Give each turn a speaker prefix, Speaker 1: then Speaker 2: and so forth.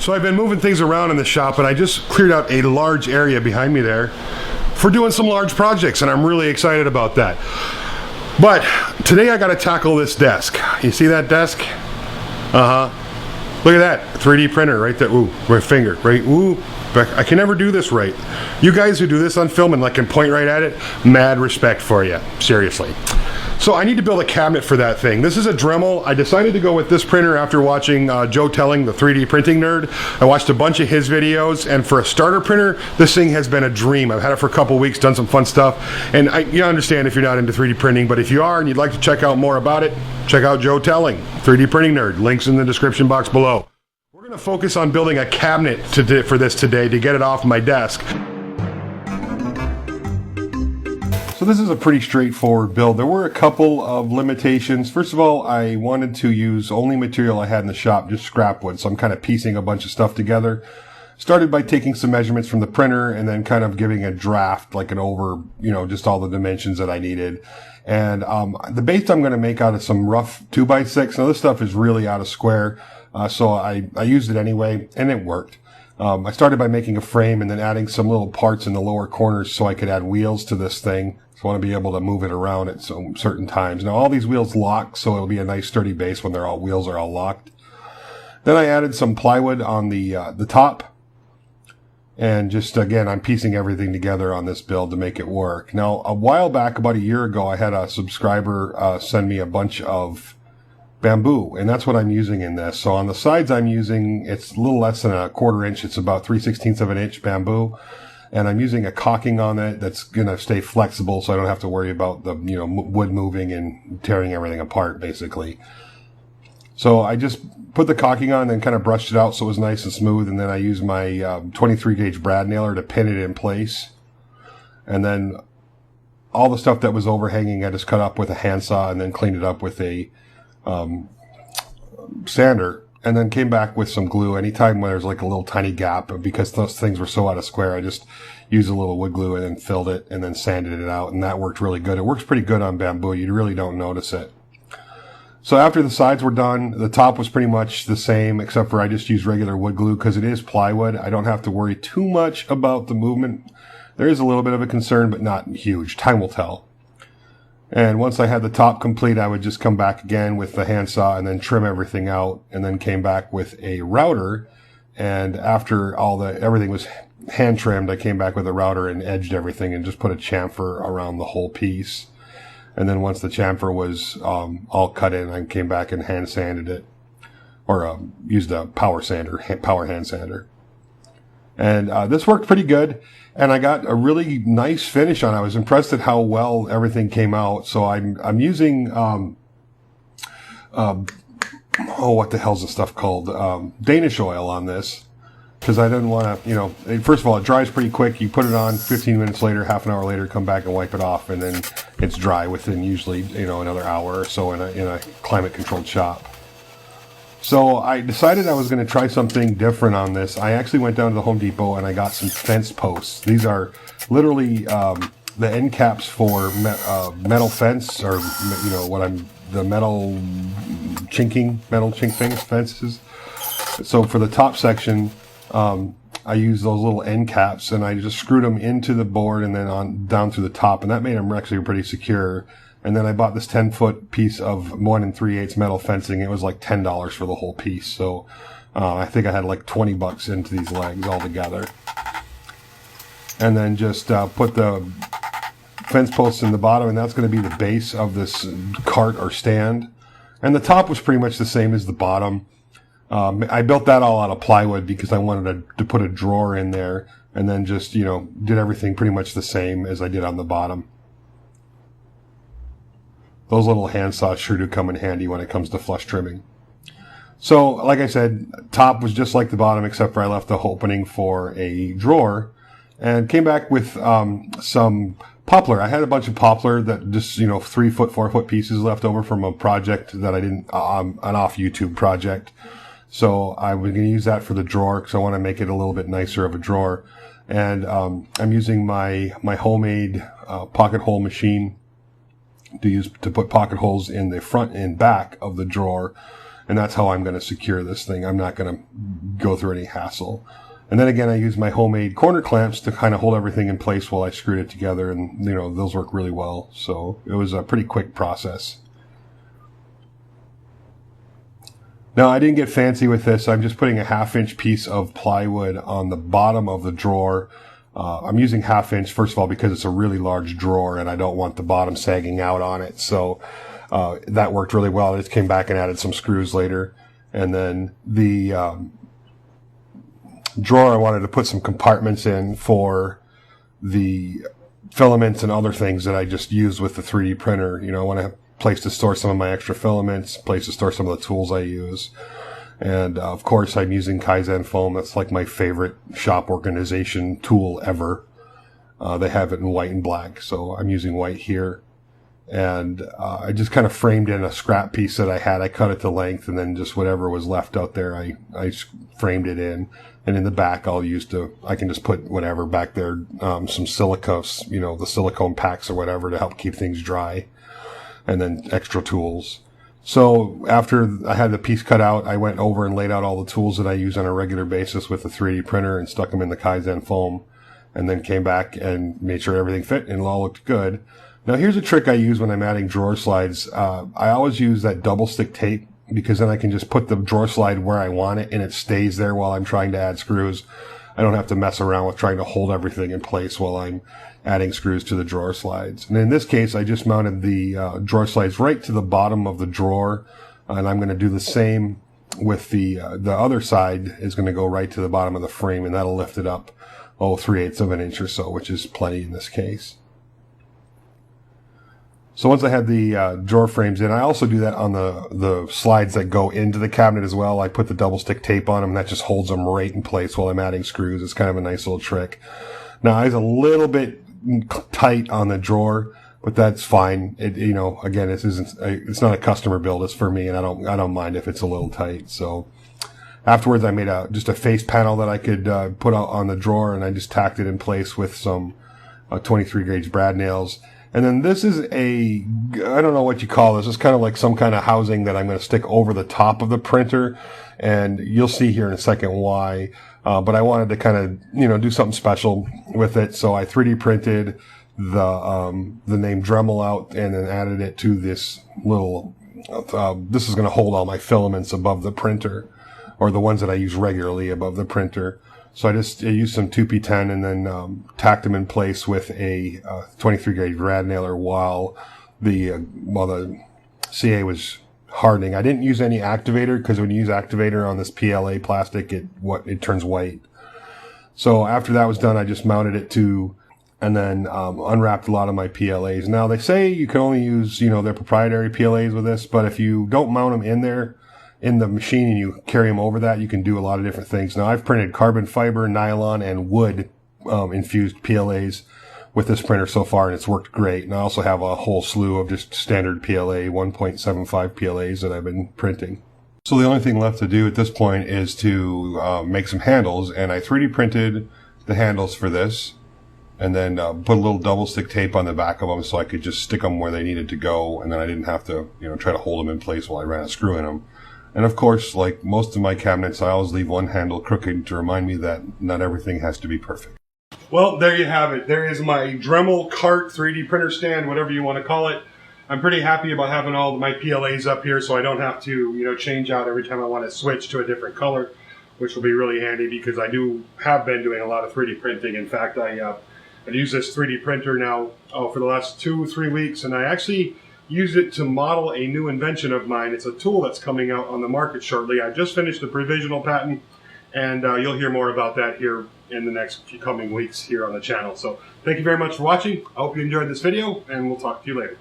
Speaker 1: So I've been moving things around in the shop, and I just cleared out a large area behind me there for doing some large projects, and I'm really excited about that. But today I got to tackle this desk. You see that desk? Look at that 3D printer right there. Ooh, my finger, right? Ooh, I can never do this right. You guys who do this on film and like can point right at it, mad respect for you, seriously. So I need to build a cabinet for that thing. This is a Dremel. I decided to go with this printer after watching Joe Telling, the 3D printing nerd. I watched a bunch of his videos, and for a starter printer, this thing has been a dream. I've had it for a couple weeks, done some fun stuff, and you understand if you're not into 3D printing, but if you are and you'd like to check out more about it, check out Joe Telling, 3D printing nerd. Links in the description box below. We're going to focus on building a cabinet for this today to get it off my desk. So this is a pretty straightforward build. There were a couple of limitations. First of all, I wanted to use only material I had in the shop, just scrap wood. So I'm kind of piecing a bunch of stuff together. Started by taking some measurements from the printer and then kind of giving a draft, like an over, just all the dimensions that I needed. And the base I'm going to make out of some rough 2x6. Now this stuff is really out of square. So I used it anyway, and it worked. I started by making a frame and then adding some little parts in the lower corners so I could add wheels to this thing. So I want to be able to move it around at some certain times. Now all these wheels lock, so it'll be a nice sturdy base when wheels are all locked. Then I added some plywood on the top. And just, again, I'm piecing everything together on this build to make it work. Now, a while back, about a year ago, I had a subscriber send me a bunch of bamboo, and that's what I'm using in this. So on the sides I'm using, it's a little less than a 1/4 inch. It's about 3/16 of an inch bamboo. And I'm using a caulking on it that's going to stay flexible so I don't have to worry about the, wood moving and tearing everything apart, basically. So I just put the caulking on and then kind of brushed it out so it was nice and smooth. And then I used my 23 gauge brad nailer to pin it in place. And then all the stuff that was overhanging, I just cut up with a handsaw and then cleaned it up with a sander. And then came back with some glue. Anytime when there's like a little tiny gap, because those things were so out of square, I just used a little wood glue and then filled it and then sanded it out. And that worked really good. It works pretty good on bamboo. You really don't notice it. So after the sides were done, the top was pretty much the same, except for I just used regular wood glue because it is plywood. I don't have to worry too much about the movement. There is a little bit of a concern, but not huge. Time will tell. And once I had the top complete, I would just come back again with the handsaw and then trim everything out, and then came back with a router. And after everything was hand trimmed, I came back with a router and edged everything and just put a chamfer around the whole piece. And then once the chamfer was all cut in, I came back and hand sanded it, or used a power hand sander. And this worked pretty good. And I got a really nice finish on it. I was impressed at how well everything came out. So I'm using, what the hell's the stuff called? Danish oil on this. Because I didn't want to, first of all, it dries pretty quick. You put it on 15 minutes later, half an hour later, come back and wipe it off. And then it's dry within usually, another hour or so in a climate controlled shop. So I decided I was going to try something different on this. I actually went down to the Home Depot and I got some fence posts. These are literally the end caps for metal fence, or the metal chink fences. So for the top section, I used those little end caps and I just screwed them into the board and then on down through the top, and that made them actually pretty secure. And then I bought this 10-foot piece of 1 3/8 metal fencing. It was like $10 for the whole piece. So I think I had like $20 into these legs altogether. And then just put the fence posts in the bottom, and that's going to be the base of this cart or stand. And the top was pretty much the same as the bottom. I built that all out of plywood because I wanted to put a drawer in there, and then just, did everything pretty much the same as I did on the bottom. Those little handsaws sure do come in handy when it comes to flush trimming. So, like I said, top was just like the bottom, except for I left the opening for a drawer, and came back with some poplar. I had a bunch of poplar that just, 3 foot, 4 foot pieces left over from a project that I didn't, an off YouTube project. So I was going to use that for the drawer because I want to make it a little bit nicer of a drawer. And I'm using my homemade pocket hole machine to put pocket holes in the front and back of the drawer. And that's how I'm going to secure this thing. I'm not going to go through any hassle. And then again, I used my homemade corner clamps to kind of hold everything in place while I screwed it together, and those work really well. So it was a pretty quick process. Now, I didn't get fancy with this. I'm just putting a 1/2 inch piece of plywood on the bottom of the drawer. I'm using 1/2 inch, first of all, because it's a really large drawer and I don't want the bottom sagging out on it. So that worked really well. I just came back and added some screws later. And then the drawer, I wanted to put some compartments in for the filaments and other things that I just use with the 3D printer. I want to have a place to store some of my extra filaments, a place to store some of the tools I use. And of course, I'm using Kaizen foam. That's like my favorite shop organization tool ever. They have it in white and black, so I'm using white here. And I just kind of framed in a scrap piece that I had. I cut it to length, and then just whatever was left out there, I framed it in. And in the back, I can just put whatever back there, some silica, the silicone packs or whatever to help keep things dry, and then extra tools. So after I had the piece cut out, I went over and laid out all the tools that I use on a regular basis with the 3D printer and stuck them in the Kaizen foam, and then came back and made sure everything fit and it all looked good. Now here's a trick I use when I'm adding drawer slides. I always use that double stick tape, because then I can just put the drawer slide where I want it and it stays there while I'm trying to add screws. I don't have to mess around with trying to hold everything in place while I'm adding screws to the drawer slides. And in this case, I just mounted the drawer slides right to the bottom of the drawer, and I'm going to do the same with the other side is going to go right to the bottom of the frame, and that'll lift it up 3/8 of an inch or so, which is plenty in this case. So once I had the drawer frames in, I also do that on the slides that go into the cabinet as well. I put the double stick tape on them, and that just holds them right in place while I'm adding screws. It's kind of a nice little trick. Now, I was a little bit tight on the drawer, but that's fine. Again, it's not a customer build. It's for me, and I don't mind if it's a little tight. So afterwards, I made just a face panel that I could put out on the drawer, and I just tacked it in place with some 23 gauge brad nails. And then this is I don't know what you call this. It's kind of like some kind of housing that I'm going to stick over the top of the printer. And you'll see here in a second why. But I wanted to kind of, do something special with it. So I 3D printed the name Dremel out and then added it to this little, this is going to hold all my filaments above the printer, or the ones that I use regularly above the printer. So I used some 2P10 and then tacked them in place with a 23 gauge rad nailer while the CA was hardening. I didn't use any activator, because when you use activator on this PLA plastic, it turns white. So after that was done, I just mounted it and then unwrapped a lot of my PLAs. Now they say you can only use their proprietary PLAs with this, but if you don't mount them in there in the machine and you carry them over that, you can do a lot of different things. Now I've printed carbon fiber, nylon, and wood infused PLAs with this printer so far, and it's worked great. And I also have a whole slew of just standard PLA 1.75 PLAs that I've been printing. So the only thing left to do at this point is to make some handles, and I 3D printed the handles for this, and then put a little double stick tape on the back of them so I could just stick them where they needed to go, and then I didn't have to try to hold them in place while I ran a screw in them. And of course, like most of my cabinets, I always leave one handle crooked to remind me that not everything has to be perfect. Well, there you have it. There is my Dremel cart 3D printer stand, whatever you want to call it. I'm pretty happy about having all my PLAs up here, so I don't have to, change out every time I want to switch to a different color, which will be really handy because I have been doing a lot of 3D printing. In fact, I've used this 3D printer now for the last 2-3 weeks, and I actually used it to model a new invention of mine. It's a tool that's coming out on the market shortly. I just finished the provisional patent, and you'll hear more about that here in the next few coming weeks here on the channel. So thank you very much for watching. I hope you enjoyed this video, and we'll talk to you later.